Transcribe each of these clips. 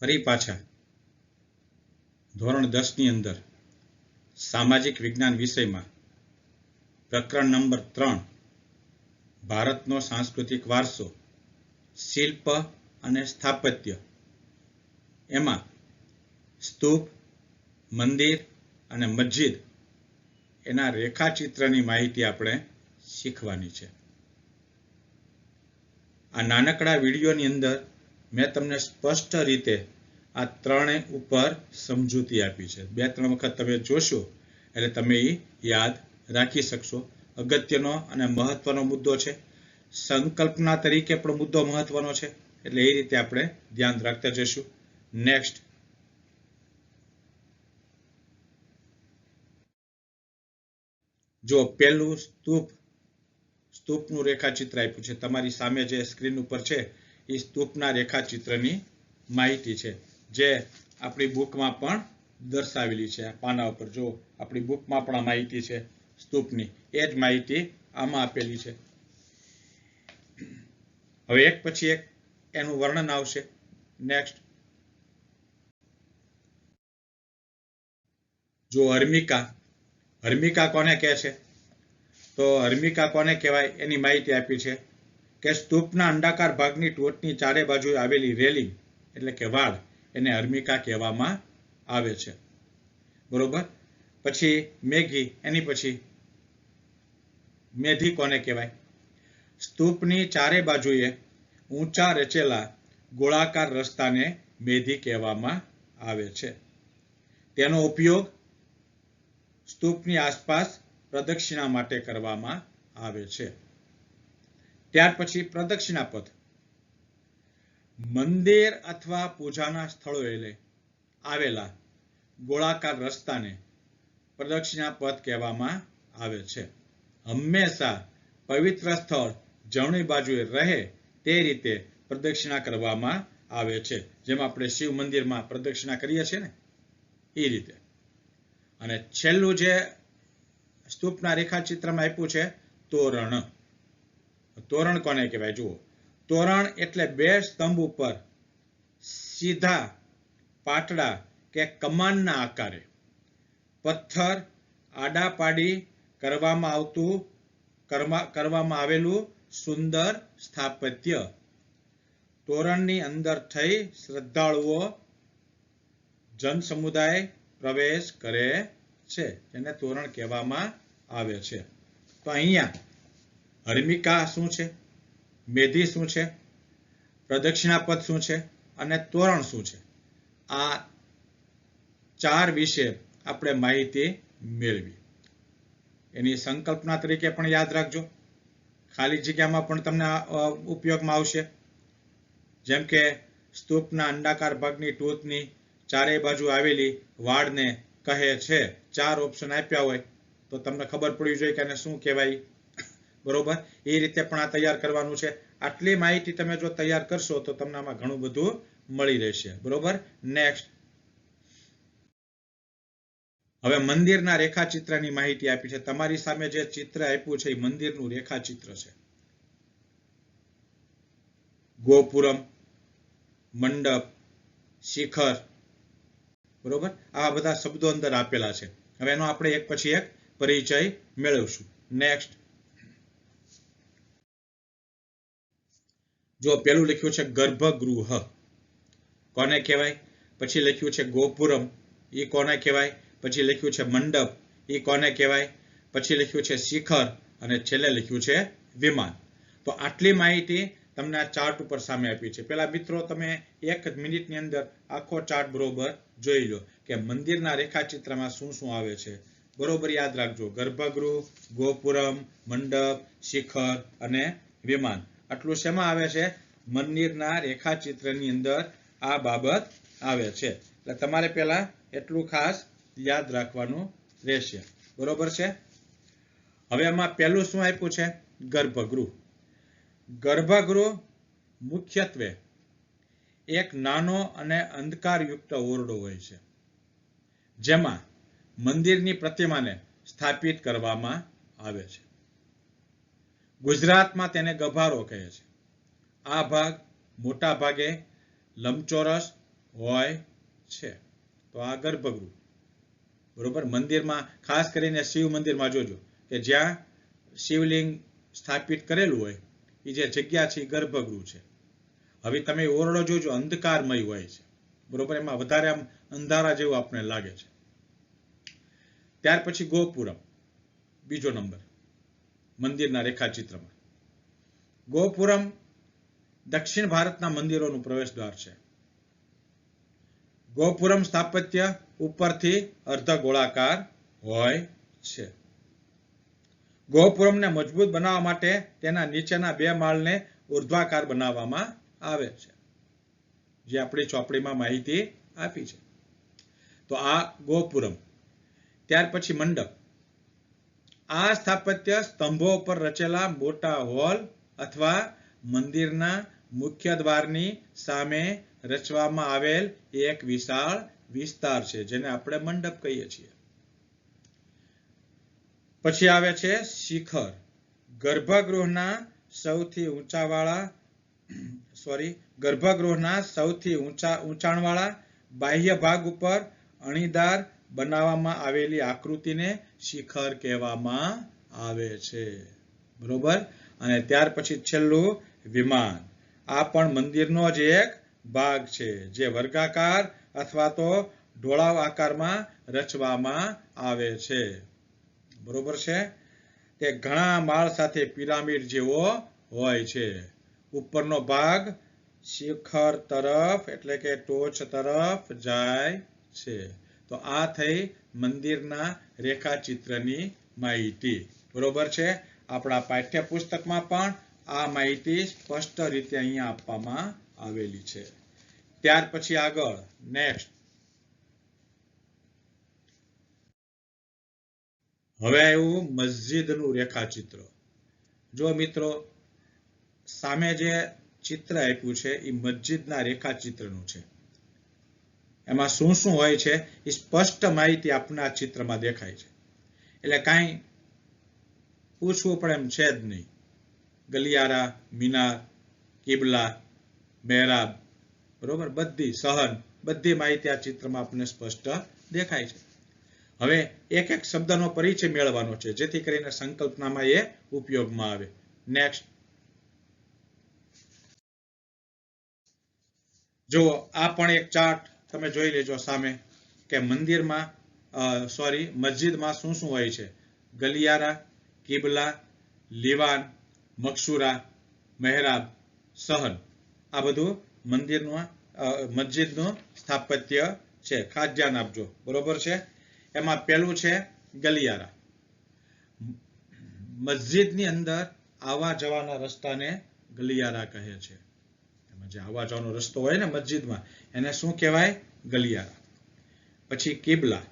ફરી પાછા ધોરણ 10 ની અંદર સામાજિક વિજ્ઞાન વિષયમાં પ્રકરણ નંબર 3 ભારતનો સાંસ્કૃતિક વારસો શિલ્પ અને સ્થાપત્ય એમાં સ્તૂપ, મંદિર અને મસ્જિદ એના રેખાચિત્રની માહિતી આપણે શીખવાની છે. આ નાનકડા વિડીયોની અંદર મેં તમને સ્પષ્ટ રીતે આ ત્રણે ઉપર સમજૂતી આપી છે. 2-3 વખત તમે જોશો એટલે તમે એ યાદ રાખી શકશો. અગત્યનો અને મહત્વનો મુદ્દો છે. સંકલ્પના તરીકે પણ મુદ્દો મહત્વનો છે, એટલે એ રીતે આપણે ધ્યાન રાખતા જઈશું. નેક્સ્ટ, જો પહેલું સ્તૂપનું રેખાચિત્ર આપ્યું છે તમારી સામે જે સ્ક્રીન ઉપર છે એ સ્તૂપના રેખાચિત્રની માહિતી છે, જે આપણી બુકમાં પણ દર્શાવેલી છે. પાના ઉપર જો આપણી બુકમાં પણ આ માહિતી છે સ્તૂપની, એ જ માહિતી આમાં આપેલી છે. હવે એક પછી એક એનું વર્ણન આવશે. નેક્સ્ટ, જો હર્મિકા કોને કહે છે? તો હર્મિકા કોને કહેવાય એની માહિતી આપી છે કે સ્તૂપના અંડાકાર ભાગની ટોચની ચારે બાજુ આવેલી રેલિંગ એટલે કે વાડ એને હર્મિકા કહેવામાં આવે છે. બરોબર. પછી મેઘી, એની પછી મેધી કોને કહેવાય? સ્તૂપની ચારે બાજુએ ઊંચા રચેલા ગોળાકાર રસ્તાને મેધી કહેવામાં આવે છે. તેનો ઉપયોગ સ્તૂપની આસપાસ પ્રદક્ષિણા માટે કરવામાં આવે છે. ત્યાર પછી પ્રદક્ષિણા પથ. મંદિર અથવા પૂજાના સ્થળોએ આવેલા ગોળાકાર રસ્તાને પ્રદક્ષિણા પથ કહેવામાં આવે છે. હંમેશા પવિત્ર સ્થળ જમણી બાજુએ રહે તે રીતે પ્રદક્ષિણા કરવામાં આવે છે, જેમ આપણે શિવ મંદિરમાં પ્રદક્ષિણા કરીએ છીએ ને એ રીતે. અને છેલ્લું જે સ્તૂપના રેખાચિત્રમાં આપ્યું છે તોરણ. તોરણ કોને કહેવાય? જુઓ, તોરણ એટલે 2 સ્તંભ ઉપર સીધા પાટડા કે કમાનના આકારે પથ્થર આડા પાડી કરવામાં આવેલું સુંદર સ્થાપત્ય. તોરણની અંદર થઈ શ્રદ્ધાળુઓ જન સમુદાય પ્રવેશ કરે છે, જેને તોરણ કહેવામાં આવે છે. તો અહીંયા હર્મિકા શું છે, મેધી શું છે, પ્રદક્ષિણા પથ શું છે અને તોરણ શું છે, આ 4 વિશે આપણે માહિતી મેળવી. એની સંકલ્પના તરીકે પણ યાદ રાખજો. ખાલી જગ્યામાં પણ તમને ઉપયોગમાં આવશે. જેમ કે સ્તૂપના અંડાકાર ભાગની ટોચની ચારેય બાજુ આવેલી વાડને કહે છે. 4 ઓપ્શન આપ્યા હોય તો તમને ખબર પડવી જોઈએ કે આને શું કહેવાય. બરોબર. એ રીતે પણ આ તૈયાર કરવાનું છે. આટલી માહિતી તમે જો તૈયાર કરશો તો તમને આમાં ઘણું બધું મળી રહેશે. બરોબર. નેક્સ્ટ, હવે મંદિરના રેખાચિત્રની માહિતી આપી છે. તમારી સામે જે ચિત્ર આપ્યું છે એ મંદિરનું રેખાચિત્ર છે. ગોપુરમ, મંડપ, શિખર, બરોબર. આવા બધા શબ્દો અંદર આપેલા છે. હવે એનો આપણે એક પછી એક પરિચય મેળવશું. નેક્સ્ટ, જો પેલું લખ્યું છે ગર્ભગૃહ, કોને કહેવાય? પછી લખ્યું છે ગોપુરમ, એ કોને કહેવાય? પછી લખ્યું છે મંડપ, એ કોને કહેવાય? પછી લખ્યું છે શિખર અને છેલ્લે લખ્યું છે વિમાન. તો આટલી માહિતી તમને આ ચાર્ટ ઉપર સામે આપી છે. પેલા મિત્રો તમે 1 મિનિટની અંદર આખો ચાર્ટ બરોબર જોઈ લો કે મંદિરના રેખાચિત્રમાં શું શું આવે છે. બરોબર યાદ રાખજો. ગર્ભગૃહ, ગોપુરમ, મંડપ, શિખર અને વિમાન. આટલું શેમાં આવે છે? મંદિરના રેખાચિત્રની અંદર આ બાબત આવે છે. એટલે તમારે પહેલા એટલું ખાસ યાદ રાખવાનું રહેશે. બરોબર છે. હવે આમાં પહેલું શું આપ્યું છે? ગર્ભગૃહ. ગર્ભગૃહ મુખ્યત્વે એક નાનો અને અંધકારયુક્ત ઓરડો હોય છે, જેમાં મંદિરની પ્રતિમાને સ્થાપિત કરવામાં આવે છે. ગુજરાતમાં તેને ગભારો કહે છે. આ ભાગ મોટા ભાગે લંબચોરસ હોય છે. તો આ ગર્ભગૃહ. બરોબર. મંદિરમાં ખાસ કરીને શિવ મંદિરમાં જોજો કે જ્યાં શિવલિંગ સ્થાપિત કરેલું હોય એ જે જગ્યા છે એ ગર્ભગૃહ છે. હવે તમે ઓરડો જોજો, અંધકારમય હોય છે. બરોબર. એમાં વધારે આમ અંધારા જેવું આપણે લાગે છે. ત્યાર પછી ગોપુરમ, બીજો નંબર મંદિરના રેખાચિત્રમાં. ગોપુરમ દક્ષિણ ભારતના મંદિરોનું પ્રવેશદ્વાર છે. ગોપુરમ સ્થાપત્ય ઉપરથી અર્ધ ગોળાકાર હોય છે. ગોપુરમને મજબૂત બનાવવા માટે તેના નીચેના 2 માળને ઉર્ધ્વાકાર બનાવવામાં આવે છે, જે આપણી ચોપડીમાં માહિતી આપી છે. તો આ ગોપુરમ. ત્યાર પછી મંડપ. આ સ્થાપત્ય સ્તંભો પર રચેલા મોટા હોલ અથવા મંદિરના મુખ્ય દ્વારની સામે રચવામાં આવેલ એક વિશાળ વિસ્તાર છે, જેને આપણે મંડપ કહીએ છીએ. પછી આવે છે શિખર. ગર્ભગૃહના સૌથી ઊંચાણવાળા બાહ્ય ભાગ ઉપર અણીદાર બનાવવામાં આવેલી આકૃતિને શિખર કહેવામાં આવે છે. બરોબર. અને ત્યાર પછી છેલ્લું વિમાન. આ પણ મંદિરનો જ એક ભાગ છે, જે વર્ગાકાર અથવા તો ઢોળાવ આકારમાં રચવામાં આવે છે. બરોબર છે. તે ઘણા માળ સાથે પિરામિડ જેવો હોય છે. ઉપરનો ભાગ શિખર તરફ એટલે કે ટોચ તરફ જાય છે. તો આ થઈ મંદિરના રેખાચિત્રની માહિતી. બરોબર છે. આપણા પાઠ્યપુસ્તકમાં પણ આ માહિતી સ્પષ્ટ રીતે અહીંયા આપવામાં આવેલી છે. ત્યાર પછી આગળ નેક્સ્ટ. હવે આવ્યું મસ્જિદનું રેખાચિત્ર. જો મિત્રો સામે જે ચિત્ર આપ્યું છે એ મસ્જિદના રેખાચિત્રનું છે. એમાં શું શું હોય છે એ સ્પષ્ટ માહિતી આપણને આ ચિત્રમાં દેખાય છે. એટલે કાંઈ પૂછવું પડે એમ છે જ નહીં. ગલિયારા, મિનાર, કિબલા, મહેરાબ, બરોબર, બધી સહન, બધી માહિતી આ ચિત્રમાં આપણને સ્પષ્ટ દેખાય છે. હવે એક એક શબ્દનો પરિચય મેળવવાનો છે, જેથી કરીને સંકલ્પનામાં એ ઉપયોગમાં આવે. નેક્સ્ટ. જુઓ, આ પણ એક ચાર્ટ તમે જોઈ લેજો સામે કે મસ્જિદમાં શું શું હોય છે. ગલિયારા, કિબલા, લીવાન, મકસૂરા, મહેરાબ, સહન, આ બધું મસ્જિદનું સ્થાપત્ય છે. ખાસ ધ્યાન આપજો. બરોબર છે. એમાં પહેલું છે ગલિયારા. મસ્જિદની અંદર આવવા જવાના રસ્તાને ગલિયારા કહે છે. એમાં જે આવવા જવાનો રસ્તો હોય ને મસ્જિદમાં, એને શું કહેવાય? ગલિયારા. પછી કિબલા.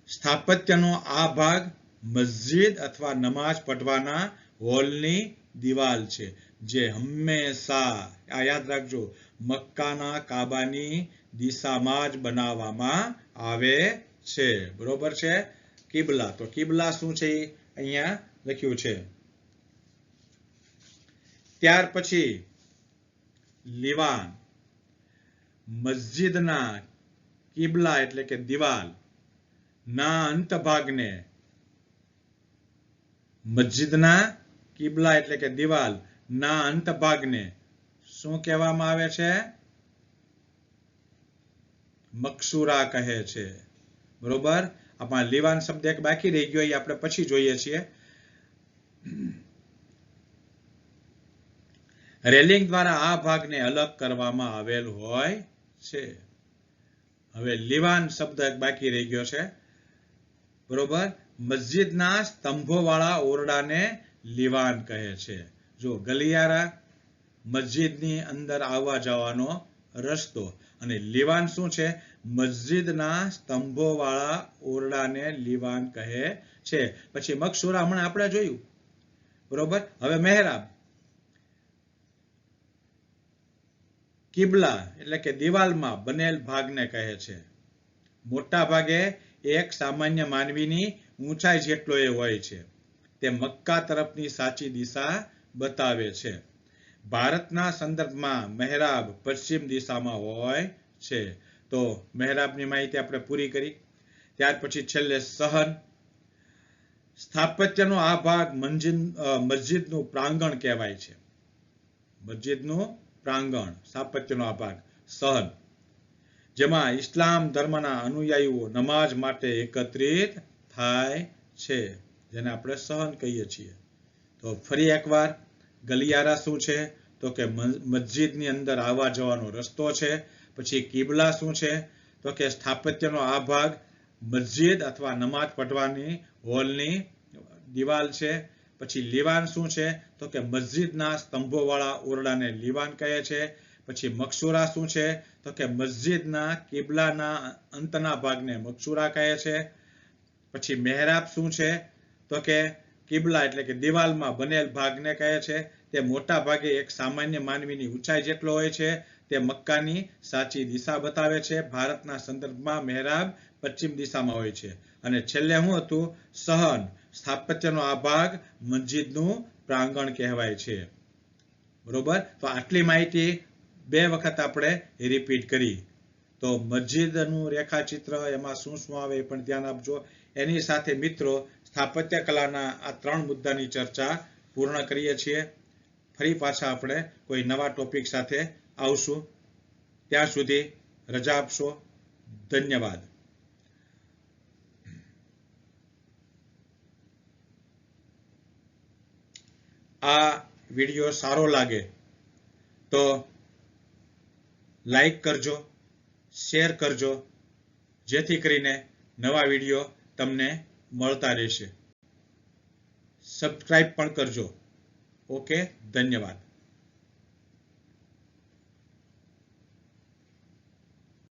સ્થાપત્યનો આ ભાગ મસ્જિદ અથવા નમાઝ પઢવાના હોલની દિવાલ છે, જે હંમેશા, આ યાદ રાખજો, મક્કાના કાબાની દિશામાં જ બનાવવામાં આવે છે. બરોબર છે. કિબલા. તો કિબલા શું છે અહીંયા લખ્યું છે. ત્યાર પછી લીવાન. મસ્જિદના કિબલા એટલે કે દિવાલ ના અંતભાગને, મસ્જિદના કિબલા એટલે કે દિવાલ ના અંતભાગને શું કહેવામાં આવે છે? મકસૂરા કહે છે. બરોબર. આપણા લીવાન શબ્દ એક બાકી રહી ગયો, એ આપણે પછી જોઈએ છીએ. રેલિંગ દ્વારા આ ભાગને અલગ કરવામાં આવેલ હોય છે. હવે લીવાન શબ્દ એક બાકી રહી ગયો છે. બરોબર. મસ્જિદના સ્તંભોવાળા ઓરડાને લીવાન કહે છે. જો ગલિયારા મસ્જિદની અંદર આવવા જવાનો રસ્તો, અને લીવાન શું છે? મસ્જિદના સ્તંભોવાળા ઓરડાને લીવાન કહે છે. પછી મકસૂરા હમણાં આપણે જોયું. બરોબર. હવે મહેરાબ. કિબલા એટલે કે દિવાલમાં બનેલ ભાગને કહે છે. મોટા ભાગે એક સામાન્ય માનવીની ઊંચાઈ જેટલો એ હોય છે. તે મક્કા તરફની સાચી દિશા બતાવે છે. ભારતના સંદર્ભમાં મહેરાબ પશ્ચિમ દિશામાં હોય છે. તો મહેરાબની માહિતી આપણે પૂરી કરી. ત્યાર પછી છેલ્લે સહન. સ્થાપત્યનો આ ભાગ મસ્જિદનું પ્રાંગણ કહેવાય છે. મસ્જિદનું પ્રાંગણ, સ્થાપત્યનો આ ભાગ સહન, જેમાં ઇસ્લામ ધર્મના અનુયાયીઓ નમાઝ માટે એકત્રિત થાય છે, જેને આપણે સહન કહીએ છીએ. તો ફરી એકવાર ગલિયારા શું છે? તો કે મસ્જિદની અંદર આવવા જવાનો રસ્તો છે. પછી કિબલા શું છે? તો કે સ્થાપત્યનો આ ભાગ મસ્જિદ અથવા નમાઝ પઢવાની હોલની દિવાલ છે. પછી લીવાન શું છે? તો કે મસ્જિદના સ્તંભોવાળા ઓરડાને લીવાન કહે છે. પછી મકસૂરા શું છે? તો કે મસ્જિદના કિબલાના અંતના ભાગને મકસૂરા કહે છે. પછી મહેરાબ શું છે? તો કે કિબલા એટલે કે દિવાલમાં બનેલ ભાગને કહે છે. તે મોટા ભાગે એક સામાન્ય માનવીની ઊંચાઈ જેટલો હોય છે. તે મક્કાની સાચી દિશા બતાવે છે. ભારતના સંદર્ભમાં મહેરાબ પશ્ચિમ દિશામાં હોય છે. અને છેલ્લે શું હતું? સહન, સ્થાપત્યનો આ ભાગ મસ્જિદનું પ્રાંગણ કહેવાય છે. બરોબર? તો આટલી માહિતી 2 વખત આપણે રિપીટ કરી. તો મસ્જિદનું રેખાચિત્ર એમાં શું શું આવે એ પણ ધ્યાન આપજો. એની સાથે મિત્રો સ્થાપત્ય કલાના આ 3 મુદ્દાની ચર્ચા પૂર્ણ કરીએ છીએ. ફરી પાછા આપણે કોઈ નવા ટોપિક સાથે આવશું. ત્યાં સુધી રજા આપશો. ધન્યવાદ. આ વિડીયો સારો લાગે તો લાઈક કરજો, શેર કરજો, જેથી કરીને નવા વિડીયો તમને મળતા રહેશે. સબસ્ક્રાઇબ પણ કરજો. ઓકે, ધન્યવાદ.